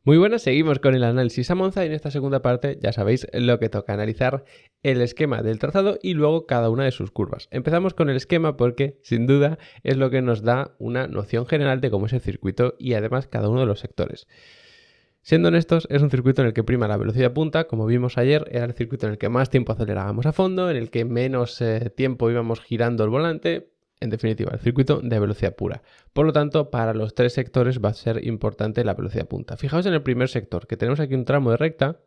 Muy buenas, seguimos con el análisis a Monza y en esta segunda parte ya sabéis lo que toca, analizar el esquema del trazado y luego cada una de sus curvas. Empezamos con el esquema porque sin duda es lo que nos da una noción general de cómo es el circuito y además cada uno de los sectores. Siendo honestos, es un circuito en el que prima la velocidad punta, como vimos ayer, era el circuito en el que más tiempo acelerábamos a fondo, en el que menos tiempo íbamos girando el volante. En definitiva, el circuito de velocidad pura. Por lo tanto, para los tres sectores va a ser importante la velocidad punta. Fijaos en el primer sector, que tenemos aquí un tramo de recta,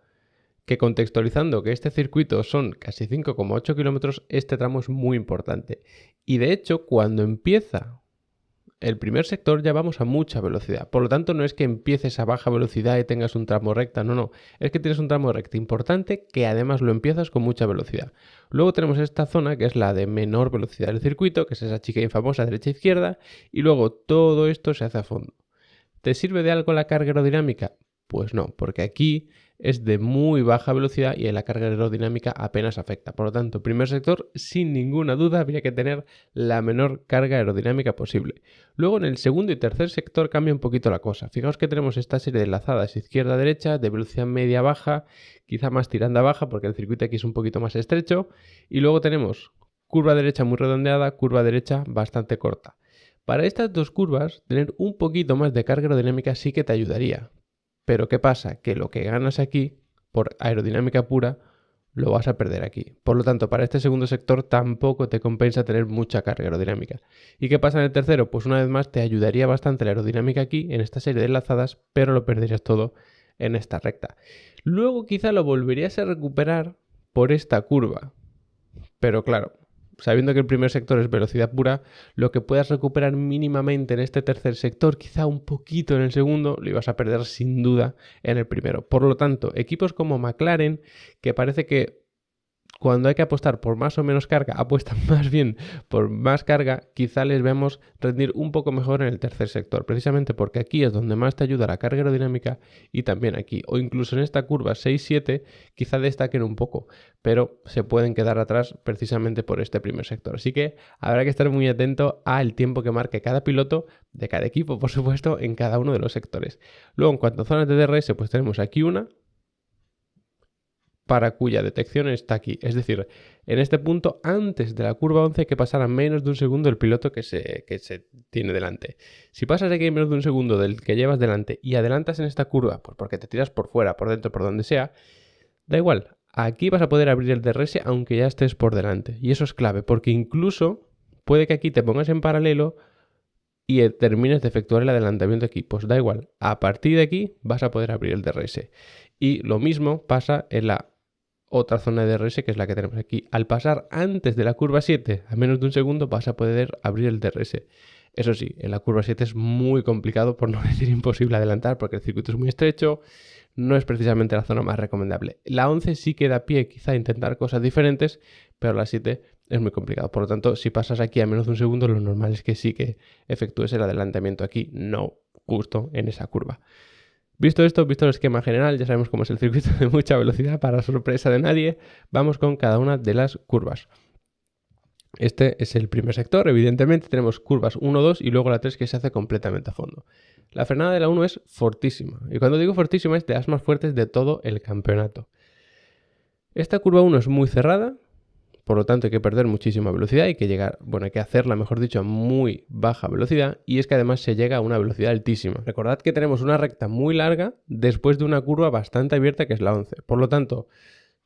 que contextualizando que este circuito son casi 5,8 kilómetros, este tramo es muy importante. Y de hecho, cuando empieza el primer sector ya vamos a mucha velocidad. Por lo tanto, no es que empieces a baja velocidad y tengas un tramo recta, no. Es que tienes un tramo recta importante que además lo empiezas con mucha velocidad. Luego tenemos esta zona que es la de menor velocidad del circuito, que es esa chica infamosa derecha-izquierda, y luego todo esto se hace a fondo. ¿Te sirve de algo la carga aerodinámica? Pues no, porque aquí es de muy baja velocidad y en la carga aerodinámica apenas afecta. Por lo tanto, primer sector, sin ninguna duda, habría que tener la menor carga aerodinámica posible. Luego, en el segundo y tercer sector cambia un poquito la cosa. Fijaos que tenemos esta serie de enlazadas izquierda-derecha, de velocidad media-baja, quizá más tirando a baja porque el circuito aquí es un poquito más estrecho. Y luego tenemos curva derecha muy redondeada, curva derecha bastante corta. Para estas dos curvas, tener un poquito más de carga aerodinámica sí que te ayudaría. Pero ¿qué pasa? Que lo que ganas aquí, por aerodinámica pura, lo vas a perder aquí. Por lo tanto, para este segundo sector tampoco te compensa tener mucha carga aerodinámica. ¿Y qué pasa en el tercero? Pues una vez más te ayudaría bastante la aerodinámica aquí, en esta serie de enlazadas, pero lo perderías todo en esta recta. Luego quizá lo volverías a recuperar por esta curva. Pero claro, sabiendo que el primer sector es velocidad pura, lo que puedas recuperar mínimamente en este tercer sector, quizá un poquito en el segundo, lo ibas a perder sin duda en el primero. Por lo tanto, equipos como McLaren, que parece que cuando hay que apostar por más o menos carga, apuestan más bien por más carga, quizá les vemos rendir un poco mejor en el tercer sector, precisamente porque aquí es donde más te ayuda la carga aerodinámica y también aquí, o incluso en esta curva 6-7, quizá destaquen un poco, pero se pueden quedar atrás precisamente por este primer sector. Así que habrá que estar muy atento al tiempo que marque cada piloto, de cada equipo, por supuesto, en cada uno de los sectores. Luego, en cuanto a zonas de DRS, pues tenemos aquí una, para cuya detección está aquí. Es decir, en este punto, antes de la curva 11, que pasara menos de un segundo el piloto que se tiene delante. Si pasas aquí menos de un segundo del que llevas delante y adelantas en esta curva, pues porque te tiras por fuera, por dentro, por donde sea, da igual. Aquí vas a poder abrir el DRS aunque ya estés por delante. Y eso es clave, porque incluso puede que aquí te pongas en paralelo y termines de efectuar el adelantamiento aquí. Pues da igual. A partir de aquí vas a poder abrir el DRS. Y lo mismo pasa en la otra zona de DRS, que es la que tenemos aquí. Al pasar antes de la curva 7, a menos de un segundo, vas a poder abrir el DRS. Eso sí, en la curva 7 es muy complicado, por no decir imposible adelantar, porque el circuito es muy estrecho, no es precisamente la zona más recomendable. La 11 sí que da pie quizá a intentar cosas diferentes, pero la 7 es muy complicado. Por lo tanto, si pasas aquí a menos de un segundo, lo normal es que sí que efectúes el adelantamiento aquí, no justo en esa curva. Visto esto, visto el esquema general, ya sabemos cómo es el circuito de mucha velocidad, para sorpresa de nadie, vamos con cada una de las curvas. Este es el primer sector, evidentemente tenemos curvas 1, 2 y luego la 3 que se hace completamente a fondo. La frenada de la 1 es fortísima, y cuando digo fortísima es de las más fuertes de todo el campeonato. Esta curva 1 es muy cerrada, por lo tanto hay que perder muchísima velocidad, hay que hacerla, mejor dicho, a muy baja velocidad, y es que además se llega a una velocidad altísima. Recordad que tenemos una recta muy larga después de una curva bastante abierta que es la 11. Por lo tanto,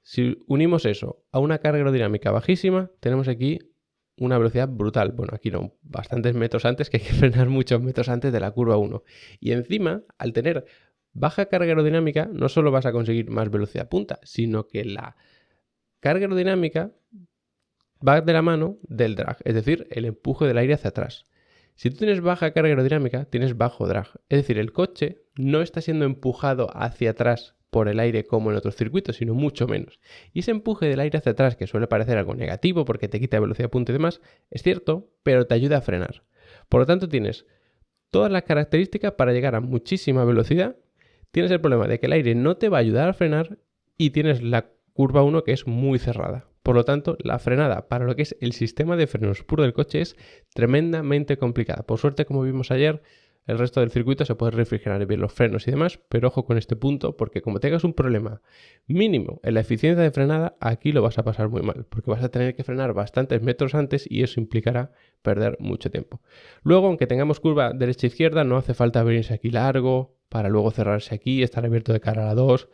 si unimos eso a una carga aerodinámica bajísima, tenemos aquí una velocidad brutal. Bueno, aquí no, bastantes metros antes, que hay que frenar muchos metros antes de la curva 1. Y encima, al tener baja carga aerodinámica, no solo vas a conseguir más velocidad punta, sino que la carga aerodinámica va de la mano del drag, es decir, el empuje del aire hacia atrás. Si tú tienes baja carga aerodinámica, tienes bajo drag. Es decir, el coche no está siendo empujado hacia atrás por el aire como en otros circuitos, sino mucho menos. Y ese empuje del aire hacia atrás, que suele parecer algo negativo porque te quita velocidad punta y demás, es cierto, pero te ayuda a frenar. Por lo tanto, tienes todas las características para llegar a muchísima velocidad. Tienes el problema de que el aire no te va a ayudar a frenar y tienes la curva 1 que es muy cerrada. Por lo tanto, la frenada para lo que es el sistema de frenos puro del coche es tremendamente complicada. Por suerte, como vimos ayer, el resto del circuito se puede refrigerar bien los frenos y demás, pero ojo con este punto, porque como tengas un problema mínimo en la eficiencia de frenada, aquí lo vas a pasar muy mal, porque vas a tener que frenar bastantes metros antes y eso implicará perder mucho tiempo. Luego, aunque tengamos curva derecha-izquierda, no hace falta venirse aquí largo para luego cerrarse aquí, estar abierto de cara a la 2.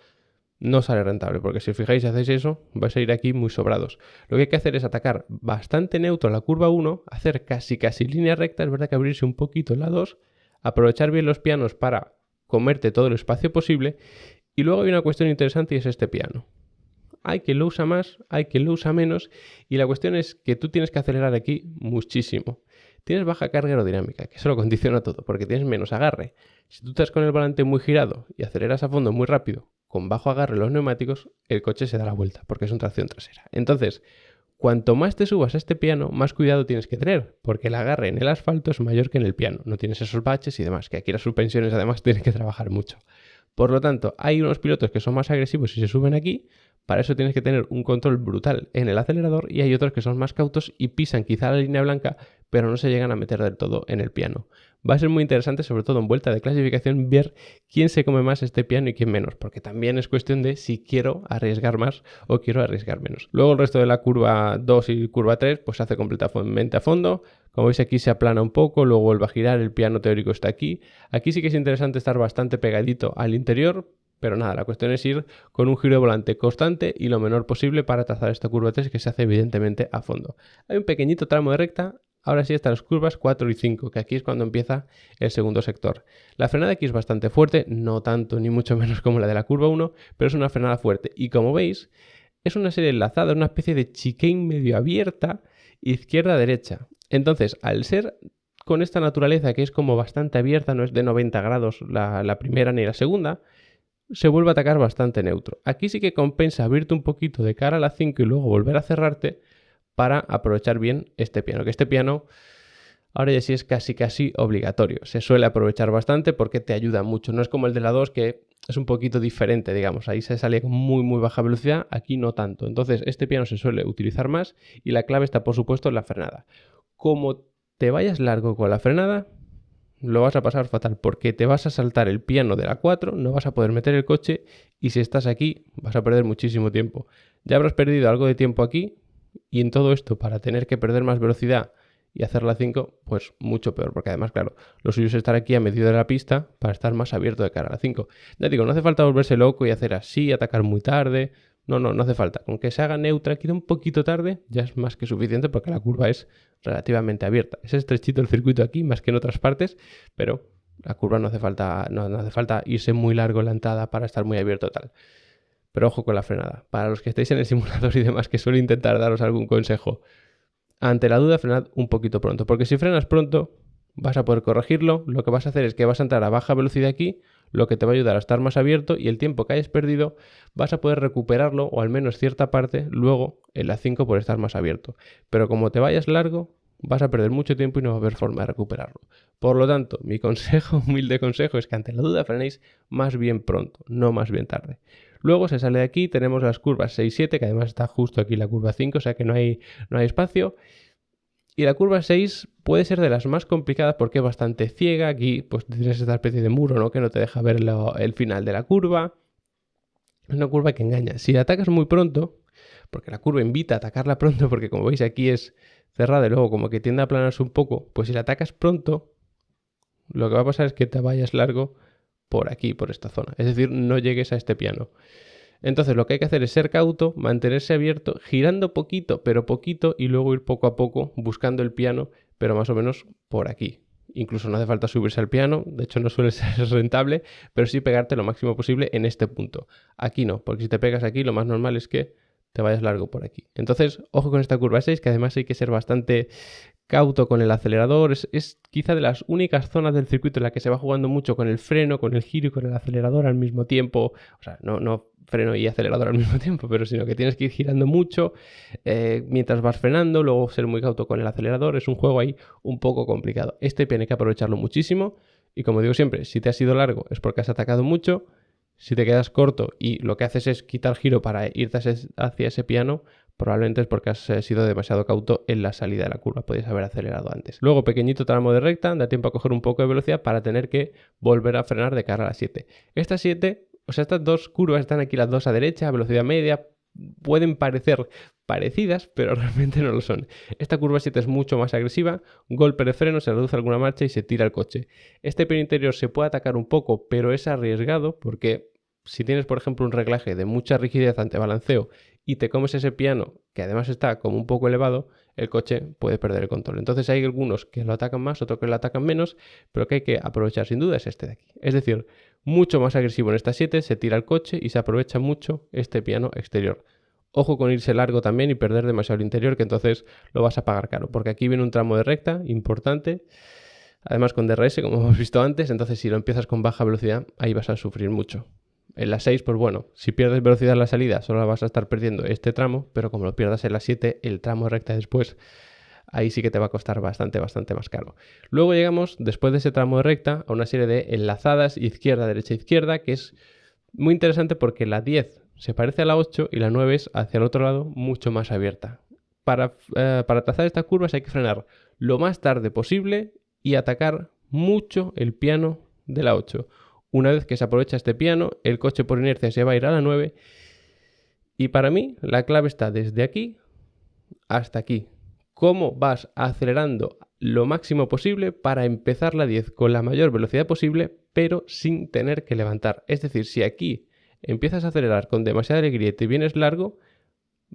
No sale rentable, porque si os fijáis, si hacéis eso, vais a ir aquí muy sobrados. Lo que hay que hacer es atacar bastante neutro la curva 1, hacer casi línea recta, es verdad que abrirse un poquito en la 2, aprovechar bien los pianos para comerte todo el espacio posible, y luego hay una cuestión interesante y es este piano. Hay quien lo usa más, hay quien lo usa menos, y la cuestión es que tú tienes que acelerar aquí muchísimo. Tienes baja carga aerodinámica, que eso lo condiciona todo, porque tienes menos agarre. Si tú estás con el volante muy girado y aceleras a fondo muy rápido, con bajo agarre los neumáticos, el coche se da la vuelta, porque es una tracción trasera. Entonces, cuanto más te subas a este piano, más cuidado tienes que tener, porque el agarre en el asfalto es mayor que en el piano. No tienes esos baches y demás, que aquí las suspensiones además tienen que trabajar mucho. Por lo tanto, hay unos pilotos que son más agresivos y se suben aquí. Para eso tienes que tener un control brutal en el acelerador, y hay otros que son más cautos y pisan quizá la línea blanca, pero no se llegan a meter del todo en el piano. Va a ser muy interesante, sobre todo en vuelta de clasificación, ver quién se come más este piano y quién menos, porque también es cuestión de si quiero arriesgar más o quiero arriesgar menos. Luego el resto de la curva 2 y curva 3 pues se hace completamente a fondo. Como veis, aquí se aplana un poco, luego vuelve a girar, el piano teórico está aquí. Aquí sí que es interesante estar bastante pegadito al interior, pero nada, la cuestión es ir con un giro de volante constante y lo menor posible para trazar esta curva 3, que se hace evidentemente a fondo. Hay un pequeñito tramo de recta, ahora sí están las curvas 4 y 5, que aquí es cuando empieza el segundo sector. La frenada aquí es bastante fuerte, no tanto ni mucho menos como la de la curva 1, pero es una frenada fuerte. Y como veis, es una serie enlazada, una especie de chicane medio abierta, izquierda-derecha. Entonces, al ser con esta naturaleza que es como bastante abierta, no es de 90 grados la primera ni la segunda, se vuelve a atacar bastante neutro. Aquí sí que compensa abrirte un poquito de cara a la 5 y luego volver a cerrarte para aprovechar bien este piano. Que este piano ahora ya sí es casi obligatorio. Se suele aprovechar bastante porque te ayuda mucho. No es como el de la 2, que es un poquito diferente, digamos. Ahí se sale con muy baja velocidad, aquí no tanto. Entonces este piano se suele utilizar más y la clave está, por supuesto, en la frenada. Como te vayas largo con la frenada, lo vas a pasar fatal, porque te vas a saltar el piano de la 4, no vas a poder meter el coche, y si estás aquí vas a perder muchísimo tiempo. Ya habrás perdido algo de tiempo aquí, y en todo esto para tener que perder más velocidad y hacer la 5, pues mucho peor, porque además, claro, lo suyo es estar aquí a medio de la pista para estar más abierto de cara a la 5. Ya digo, no hace falta volverse loco y hacer así, atacar muy tarde. No hace falta. Con que se haga neutra, queda un poquito tarde, ya es más que suficiente, porque la curva es relativamente abierta. Es estrechito el circuito aquí, más que en otras partes, pero la curva no hace falta irse muy largo en la entrada para estar muy abierto tal. Pero ojo con la frenada. Para los que estéis en el simulador y demás, que suelo intentar daros algún consejo, ante la duda frenad un poquito pronto, porque si frenas pronto vas a poder corregirlo. Lo que vas a hacer es que vas a entrar a baja velocidad aquí, lo que te va a ayudar a estar más abierto, y el tiempo que hayas perdido vas a poder recuperarlo, o al menos cierta parte, luego en la 5 por estar más abierto. Pero como te vayas largo, vas a perder mucho tiempo y no va a haber forma de recuperarlo. Por lo tanto, mi consejo, humilde consejo, es que ante la duda frenéis más bien pronto, no más bien tarde. Luego se sale de aquí, tenemos las curvas 6 y 7, que además está justo aquí la curva 5, o sea que no hay espacio. Y la curva 6 puede ser de las más complicadas porque es bastante ciega. Aquí pues tienes esta especie de muro, ¿no?, que no te deja ver el final de la curva. Es una curva que engaña. Si la atacas muy pronto, porque la curva invita a atacarla pronto, porque como veis aquí es cerrada y luego como que tiende a aplanarse un poco, pues si la atacas pronto, lo que va a pasar es que te vayas largo por aquí, por esta zona. Es decir, no llegues a este piano. Entonces lo que hay que hacer es ser cauto, mantenerse abierto, girando poquito, pero poquito, y luego ir poco a poco buscando el piano, pero más o menos por aquí. Incluso no hace falta subirse al piano, de hecho no suele ser rentable, pero sí pegarte lo máximo posible en este punto. Aquí no, porque si te pegas aquí lo más normal es que te vayas largo por aquí. Entonces, ojo con esta curva 6, que además hay que ser bastante cauto con el acelerador. Es quizá de las únicas zonas del circuito en la que se va jugando mucho con el freno, con el giro y con el acelerador al mismo tiempo. O sea, no freno y acelerador al mismo tiempo, pero sino que tienes que ir girando mucho mientras vas frenando, luego ser muy cauto con el acelerador. Es un juego ahí un poco complicado. Este tiene que aprovecharlo muchísimo, y como digo siempre, si te has ido largo es porque has atacado mucho. Si te quedas corto y lo que haces es quitar giro para irte hacia ese piano, probablemente es porque has sido demasiado cauto en la salida de la curva, podías haber acelerado antes. Luego, pequeñito tramo de recta, da tiempo a coger un poco de velocidad para tener que volver a frenar de cara a la 7. Estas 7, o sea, estas dos curvas están aquí las dos a derecha, a velocidad media, pueden parecer parecidas, pero realmente no lo son. Esta curva 7 es mucho más agresiva, golpe de freno, se reduce alguna marcha y se tira el coche. Este pie interior se puede atacar un poco, pero es arriesgado porque si tienes, por ejemplo, un reglaje de mucha rigidez ante balanceo y te comes ese piano, que además está como un poco elevado, el coche puede perder el control. Entonces hay algunos que lo atacan más, otros que lo atacan menos, pero que hay que aprovechar sin duda es este de aquí. Es decir, mucho más agresivo en esta 7, se tira el coche y se aprovecha mucho este piano exterior. Ojo con irse largo también y perder demasiado el interior, que entonces lo vas a pagar caro, porque aquí viene un tramo de recta importante, además con DRS, como hemos visto antes, entonces si lo empiezas con baja velocidad, ahí vas a sufrir mucho. En la 6, pues bueno, si pierdes velocidad en la salida, solo vas a estar perdiendo este tramo, pero como lo pierdas en la 7, el tramo de recta después, ahí sí que te va a costar bastante más caro. Luego llegamos, después de ese tramo de recta, a una serie de enlazadas izquierda, derecha, izquierda, que es muy interesante porque la 10 se parece a la 8 y la 9 es hacia el otro lado mucho más abierta. Para trazar estas curvas hay que frenar lo más tarde posible y atacar mucho el piano de la 8. Una vez que se aprovecha este piano, el coche por inercia se va a ir a la 9 y para mí la clave está desde aquí hasta aquí. Cómo vas acelerando lo máximo posible para empezar la 10 con la mayor velocidad posible, pero sin tener que levantar. Es decir, si aquí empiezas a acelerar con demasiada alegría y te vienes largo,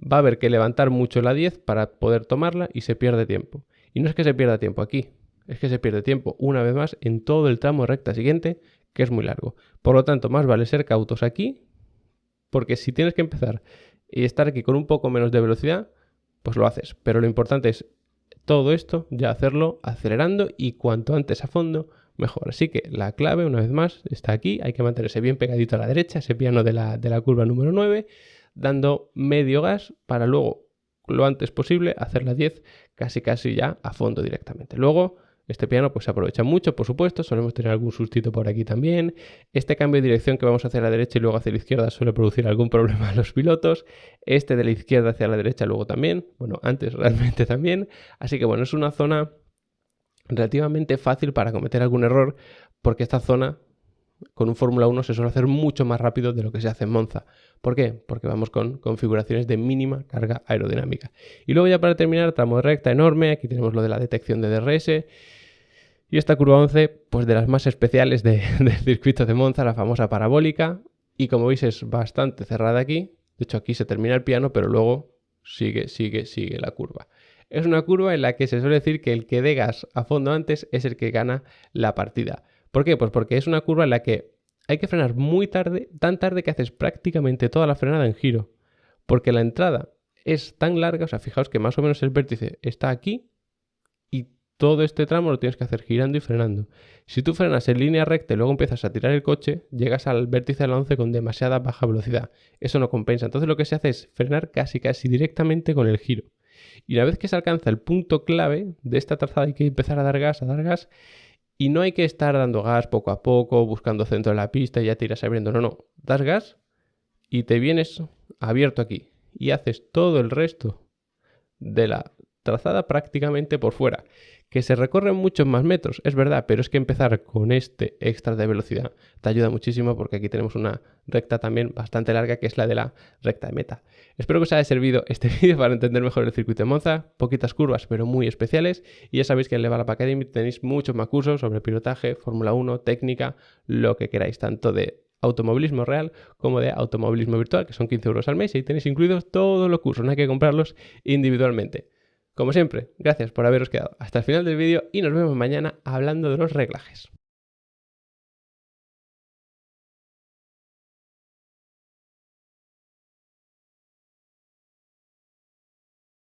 va a haber que levantar mucho la 10 para poder tomarla y se pierde tiempo. Y no es que se pierda tiempo aquí, es que se pierde tiempo una vez más en todo el tramo recta siguiente, que es muy largo. Por lo tanto, más vale ser cautos aquí, porque si tienes que empezar y estar aquí con un poco menos de velocidad, pues lo haces. Pero lo importante es todo esto ya hacerlo acelerando y cuanto antes a fondo, mejor. Así que la clave, una vez más, está aquí. Hay que mantenerse bien pegadito a la derecha, ese piano de la curva número 9, dando medio gas para luego, lo antes posible, hacer la 10 casi ya a fondo directamente. Luego, este piano pues se aprovecha mucho, por supuesto, solemos tener algún sustito por aquí también. Este cambio de dirección que vamos a hacer a la derecha y luego hacia la izquierda suele producir algún problema a los pilotos. Este de la izquierda hacia la derecha luego también, bueno, antes realmente también. Así que bueno, es una zona relativamente fácil para cometer algún error, porque esta zona con un Fórmula 1 se suele hacer mucho más rápido de lo que se hace en Monza. ¿Por qué? Porque vamos con configuraciones de mínima carga aerodinámica. Y luego ya para terminar, tramo de recta enorme, aquí tenemos lo de la detección de DRS. Y esta curva 11, pues de las más especiales del circuito de Monza, la famosa parabólica. Y como veis es bastante cerrada aquí. De hecho aquí se termina el piano, pero luego sigue la curva. Es una curva en la que se suele decir que el que dé gas a fondo antes es el que gana la partida. ¿Por qué? Pues porque es una curva en la que hay que frenar muy tarde, tan tarde que haces prácticamente toda la frenada en giro. Porque la entrada es tan larga, o sea, fijaos que más o menos el vértice está aquí y todo este tramo lo tienes que hacer girando y frenando. Si tú frenas en línea recta y luego empiezas a tirar el coche, llegas al vértice de la 11 con demasiada baja velocidad. Eso no compensa. Entonces lo que se hace es frenar casi directamente con el giro. Y una vez que se alcanza el punto clave de esta trazada hay que empezar a dar gas, y no hay que estar dando gas poco a poco, buscando centro de la pista y ya te irás abriendo. No, das gas y te vienes abierto aquí y haces todo el resto de la trazada prácticamente por fuera. Que se recorren muchos más metros, es verdad, pero es que empezar con este extra de velocidad te ayuda muchísimo porque aquí tenemos una recta también bastante larga que es la de la recta de meta. Espero que os haya servido este vídeo para entender mejor el circuito de Monza, poquitas curvas pero muy especiales y ya sabéis que en Level Up Academy tenéis muchos más cursos sobre pilotaje, Fórmula 1, técnica, lo que queráis, tanto de automovilismo real como de automovilismo virtual, que son 15 euros al mes y tenéis incluidos todos los cursos, no hay que comprarlos individualmente. Como siempre, gracias por haberos quedado hasta el final del vídeo y nos vemos mañana hablando de los reglajes.